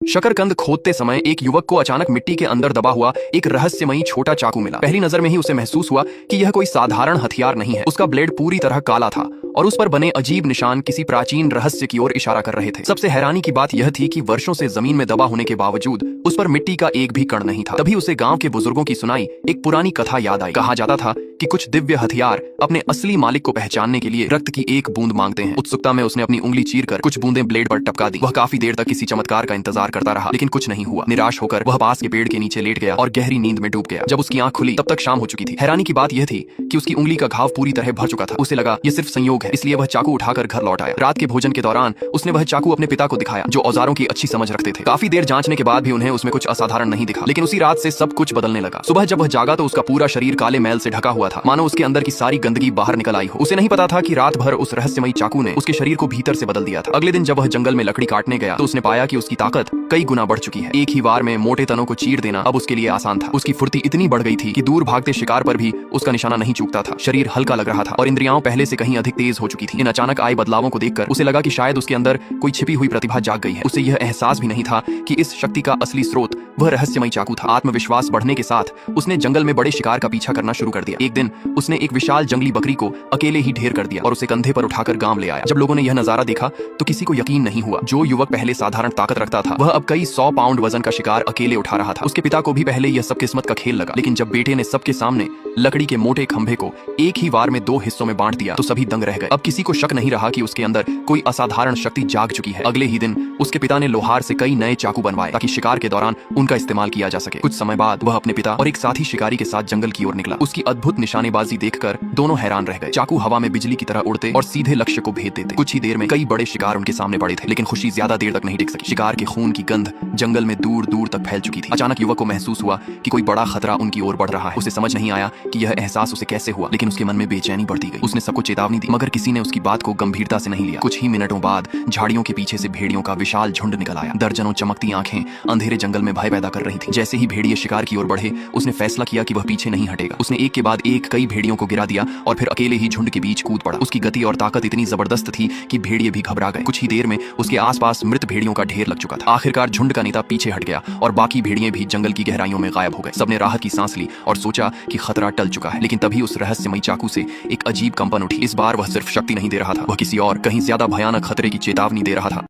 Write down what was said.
शकरकंद खोदते समय एक युवक को अचानक मिट्टी के अंदर दबा हुआ एक रहस्यमयी छोटा चाकू मिला। पहली नजर में ही उसे महसूस हुआ कि यह कोई साधारण हथियार नहीं है। उसका ब्लेड पूरी तरह काला था और उस पर बने अजीब निशान किसी प्राचीन रहस्य की ओर इशारा कर रहे थे। सबसे हैरानी की बात यह थी कि वर्षों से जमीन में दबा होने के बावजूद उस पर मिट्टी का एक भी कण नहीं था। तभी उसे गांव के बुजुर्गों की सुनाई एक पुरानी कथा याद आई। कहा जाता था कि कुछ दिव्य हथियार अपने असली मालिक को पहचानने के लिए रक्त की एक बूंद मांगते हैं। उत्सुकता में उसने अपनी उंगली चीरकर कुछ बूंदें ब्लेड पर टपका दी। वह काफी देर तक किसी चमत्कार का इंतजार करता रहा, लेकिन कुछ नहीं हुआ। निराश होकर वह पास के पेड़ के नीचे लेट गया और गहरी नींद में डूब गया। जब उसकी आंख खुली तब तक शाम हो चुकी थी। हैरानी की बात यह थी कि उसकी उंगली का घाव पूरी तरह भर चुका था। उसे लगा यह सिर्फ संयोग है, इसलिए वह चाकू उठाकर घर लौट आया। रात के भोजन के दौरान उसने वह चाकू अपने पिता को दिखाया, जो औजारों की अच्छी समझ रखते थे। काफी देर जांचने के बाद भी उन्हें उसमें कुछ असाधारण नहीं दिखा, लेकिन उसी रात से सब कुछ बदलने लगा। सुबह जब वह जागा तो उसका पूरा शरीर काले मैल से ढका हुआ था, मानो उसके अंदर की सारी गंदगी बाहर निकल आई हो। उसे नहीं पता था कि रात भर उस रहस्यमयी चाकू ने उसके शरीर को भीतर से बदल दिया था। अगले दिन जब वह जंगल में लकड़ी काटने गया तो उसने पाया कि उसकी ताकत कई गुना बढ़ चुकी है। एक ही वार में मोटे तनों को चीर देना अब उसके लिए आसान था। उसकी फुर्ती इतनी बढ़ गई थी कि दूर भागते शिकार पर भी उसका निशाना नहीं चूकता था। शरीर हल्का लग रहा था और इंद्रियां पहले से कहीं अधिक तेज हो चुकी थी। इन अचानक आए बदलावों को देखकर उसे लगा कि शायद उसके अंदर कोई छिपी हुई प्रतिभा जाग गई है। उसे यह एहसास भी नहीं था कि इस शक्ति का असली स्रोत वह रहस्यमयी चाकू था। आत्मविश्वास बढ़ने के साथ उसने जंगल में बड़े शिकार का पीछा करना शुरू कर दिया। एक दिन उसने एक विशाल जंगली बकरी को अकेले ही ढेर कर दिया और उसे कंधे पर उठाकर गांव ले आया। जब लोगों ने यह नजारा देखा तो किसी को यकीन नहीं हुआ। जो युवक पहले साधारण ताकत रखता था वह अब कई 100 पाउंड वजन का शिकार अकेले उठा रहा था। उसके पिता को भी पहले यह सब किस्मत का खेल लगा, लेकिन जब बेटे ने सबके सामने लकड़ी के मोटे खंभे को एक ही वार में 2 हिस्सों में बांट दिया तो सभी दंग रह गए। अब किसी को शक नहीं रहा कि उसके अंदर कोई असाधारण शक्ति जाग चुकी है। अगले ही दिन उसके पिता ने लोहार से कई नए चाकू बनवाए ताकि शिकार के दौरान उनका इस्तेमाल किया जा सके। कुछ समय बाद वह अपने पिता और एक साथी शिकारी के साथ जंगल की ओर निकला। उसकी अद्भुत निशानेबाजी देखकर दोनों हैरान रह गए। चाकू हवा में बिजली की तरह उड़ते और सीधे लक्ष्य को भेद देते। कुछ ही देर में कई बड़े शिकार उनके सामने पड़े थे, लेकिन खुशी ज्यादा देर तक नहीं टिक सकी। शिकार के खून की गंध जंगल में दूर दूर तक फैल चुकी थी। अचानक युवक को महसूस हुआ कि कोई बड़ा खतरा उनकी ओर बढ़ रहा है। उसे समझ नहीं आया कि यह एहसास उसे कैसे हुआ, लेकिन उसके मन में बेचैनी बढ़ती गई। उसने सबको चेतावनी दी, मगर किसी ने उसकी बात को गंभीरता से नहीं लिया। कुछ ही मिनटों बाद झाड़ियों के पीछे से भेड़ियों का विशाल झुंड निकल आया। दर्जनों चमकती आंखें अंधेरे जंगल में भय पैदा कर रही थी। जैसे ही भेड़िए शिकार की ओर बढ़े उसने फैसला किया कि वह पीछे नहीं हटेगा। उसने एक के बाद एक कई भेड़ियों को गिरा दिया और फिर अकेले ही झुंड के बीच कूद पड़ा। उसकी गति और ताकत इतनी जबरदस्त थी कि भेड़िए भी घबरा गए। कुछ ही देर में उसके आसपास मृत भेड़ियों का ढेर लग चुका था। आखिरकार झुंड का नेता पीछे हट गया और बाकी भेड़िए भी जंगल की गहराइयों में गायब हो गए। सबने राहत की सांस ली और सोचा कि खतरा टल चुका है, लेकिन तभी उस रहस्यमयी चाकू से एक अजीब कंपन उठी। इस बार वह सिर्फ शक्ति नहीं दे रहा था, वह किसी और कहीं ज्यादा भयानक खतरे की चेतावनी दे रहा था।